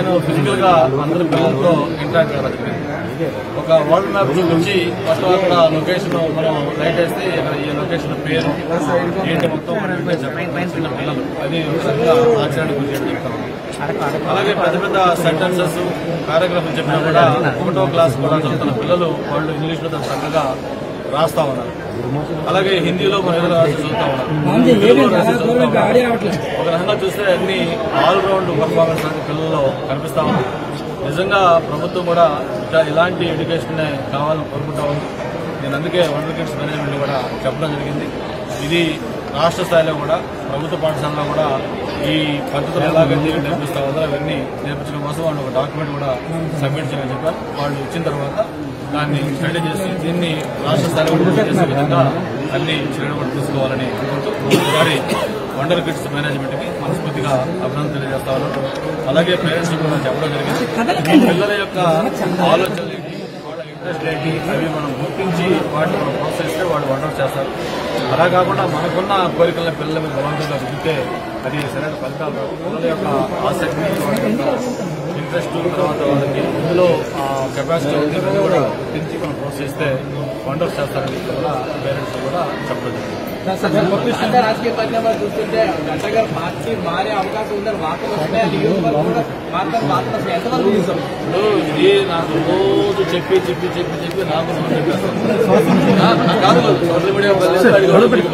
నేను ఫిజికల్గా అందరి పిల్లలతో ఇంటరాక్ట్ కావాలి. ఒక వరల్డ్ మ్యాప్ చూపించి మొత్తం అక్కడ లొకేషన్ మనం లైట్ వేస్తే ఇక్కడ ఈ లొకేషన్ పేరు ఏంటి మొత్తం చిన్న పిల్లలు అది ఆచరణకు గురించి చెప్తాం. అలాగే పెద్ద పెద్ద సెంటెన్సెస్ పారాగ్రాఫ్లు చెప్పినా కూడా 1వ క్లాస్ కూడా చదువుతున్న పిల్లలు వాళ్ళు ఇంగ్లీష్లో దాన్ని చక్కగా రాస్తా ఉన్నారు. అలాగే హిందీలో మన ఎదురు రాసి చదువుతా ఉన్నారు. ఒక రకంగా చూస్తే అన్ని ఆల్రౌండ్ పర్ఫార్మెన్స్ అనేది పిల్లల్లో కనిపిస్తా ఉంది. నిజంగా ప్రభుత్వం కూడా ఇలాంటి ఎడ్యుకేషన్ కావాలని కోరుకుంటా ఉంది. నేను అందుకే వండర్ కిడ్స్ మేనేజ్మెంట్ కూడా చెప్పడం జరిగింది. ఇది రాష్ట్ర స్థాయిలో కూడా ప్రభుత్వ పాఠశాలలో కూడా ఈ పద్ధతులు ఎలాగైతే నేర్పిస్తా ఉందో అవన్నీ నేర్పించడం కోసం వాళ్ళు ఒక డాక్యుమెంట్ కూడా సబ్మిట్ చేయమని చెప్పారు. వాళ్ళు ఇచ్చిన తర్వాత దాన్ని స్టడీ చేసి దీన్ని రాష్ట్ర స్థాయిలో కూడా చేసే విధంగా అన్ని చర్యలు కూడా తీసుకోవాలని కోరుతూ ఒకసారి వండర్ కిడ్స్ మేనేజ్మెంట్ కి మనస్ఫూర్తిగా అభినందన తెలియజేస్తా ఉన్నాం. అలాగే పేరెంట్స్ కూడా చెప్పడం జరిగింది. పిల్లల యొక్క ఆలోచనలు వాళ్ళ ఇంట్రెస్ట్ ఏంటి అవి మనం గుర్తించి వాటిని మనం ప్రోత్సహిస్తే వాళ్ళు వండర్ చేస్తారు. అలా కాకుండా మనకున్న కోరికలను పిల్లల మీద బలవంతంగా రుద్దితే అది సరైన ఫలితాలు రావు. పిల్లల యొక్క ఆసక్తి ఇంట్రెస్ట్ తర్వాత వాళ్ళకి ఇందులో కెపాసిటీ ఉంది ఇవన్నీ కూడా గుర్తించి మనం ప్రోత్సహిస్తే వండర్స్ చేస్తారని కూడా పేరెంట్స్ కూడా చెప్పడం జరిగింది. రాజకీయ పరిణామాలు చూస్తుంటే గంట గారు పార్టీ మారే అవకాశం ఉందని వార్తలు వస్తున్నాయి. ఎంతవరకు చూస్తాం? ఇది నాకు రోజు చెప్పి నాకు కాదు సోషల్ మీడియా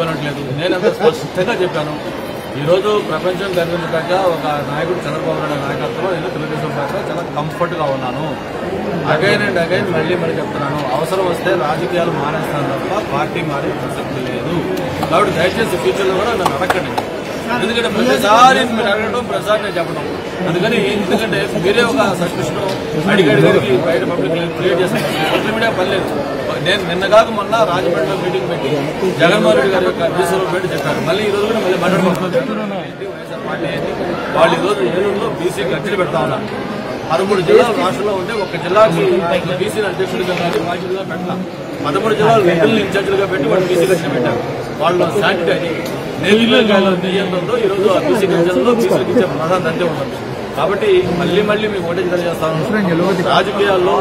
పనట్లేదు. నేను ఎంత స్పష్టంగా చెప్పాను. ఈ రోజు ప్రపంచం గర్వించదగ్గ ఒక నాయకుడు చంద్రబాబు నాయుడు నాయకత్వంలో నేను తెలుగుదేశం పార్టీలో చాలా కంఫర్ట్ గా ఉన్నాను. అగైన్ అండ్ అగైన్ మళ్ళీ చెప్తున్నాను, అవసరం వస్తే రాజకీయాలు మానేస్తాను తప్ప పార్టీ మారే ప్రసక్తి లేదు. కాబట్టి దయచేసి ఫ్యూచర్ లో కూడా నన్ను అడగండి. ఎందుకంటే ప్రతిసారి మీరు అడగడం ప్రతిసారి నేను చెప్పడం అందుకని ఎందుకంటే మీరే ఒక సస్పెషన్ అడిగడికి బయట పబ్లిక్ క్రియేట్ చేస్తాను. సోషల్ మీడియా పనిలేదు. నేను నిన్నగాక మొన్న రాజమండ్రిలో మీటింగ్ పెట్టి జగన్మోహన్ రెడ్డి గారి యొక్క బీసీలో పెట్టి చెప్పారు. మళ్ళీ ఈ రోజు కూడా మళ్ళీ వైఎస్ఆర్ పార్టీ ఏంటి వాళ్ళు ఈ రోజు ఏలూరులో బీసీకి అర్జీలు పెడతా ఉన్నారు. 13 జిల్లాలు రాష్ట్రంలో ఉంటే ఒక జిల్లాకి బీసీ అధ్యక్షుడిగా కానీ బాధ్యతగా పెట్టాలి. 13 జిల్లాలు రెడ్డిల్ని ఇన్ఛార్జీలుగా పెట్టి వాళ్ళు బీసీ కక్షణ పెట్టారు. వాళ్ళు శాంతి అని నేతృత్వంలో నియంత్రణలో ఈ రోజు ఆ బీసీ కక్షణలో బీసీలకు ఇచ్చే ప్రాధాన్యత అంతే ఉంటుంది. కాబట్టి మళ్ళీ మీకు ఒకటే తెలియజేస్తాను, రాజకీయాల్లో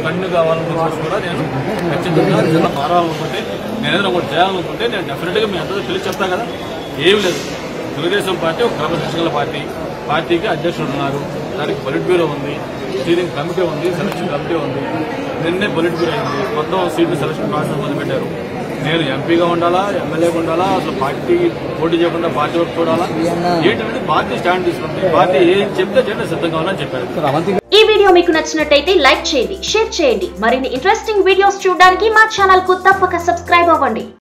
కన్ను కావాలనుకున్న కూడా నేను ఖచ్చితంగా చిన్న మారాలనుకుంటే నేను ఏదైనా ఒకటి చేయాలనుకుంటే నేను డెఫినెట్ గా మీ అందరూ తెలిసి చెప్తాను కదా. ఏం లేదు, తెలుగుదేశం పార్టీ ఒక క్రమశిక్షణ పార్టీ. పార్టీకి అధ్యక్షుడు ఉన్నారు, దానికి పొలిట్ బ్యూరో ఉంది, స్టీరింగ్ కమిటీ ఉంది, సెలక్షన్ కమిటీ ఉంది. నిన్నే పొలిట్ బ్యూరో అయింది, మొత్తం సీట్లు సెలక్షన్ ప్రాసెస్ మొదలుపెట్టారు. నేను ఎంపీగా ఉండాలా, ఎమ్మెల్యేగా ఉండాలా, అసలు పార్టీ పోటీ చేయకుండా పార్టీ వరకు చూడాలా ఏంటంటే పార్టీ స్టాండ్ తీసుకుంటే పార్టీ ఏం చెప్తే చేయడం సిద్ధంగా ఉందని చెప్పారు. ఈ వీడియో మీకు నచ్చినట్టయితే లైక్ చేయండి, షేర్ చేయండి. మరిన్ని ఇంట్రెస్టింగ్ వీడియోస్ చూడడానికి మా ఛానల్ కు తప్పక సబ్స్క్రైబ్ అవ్వండి.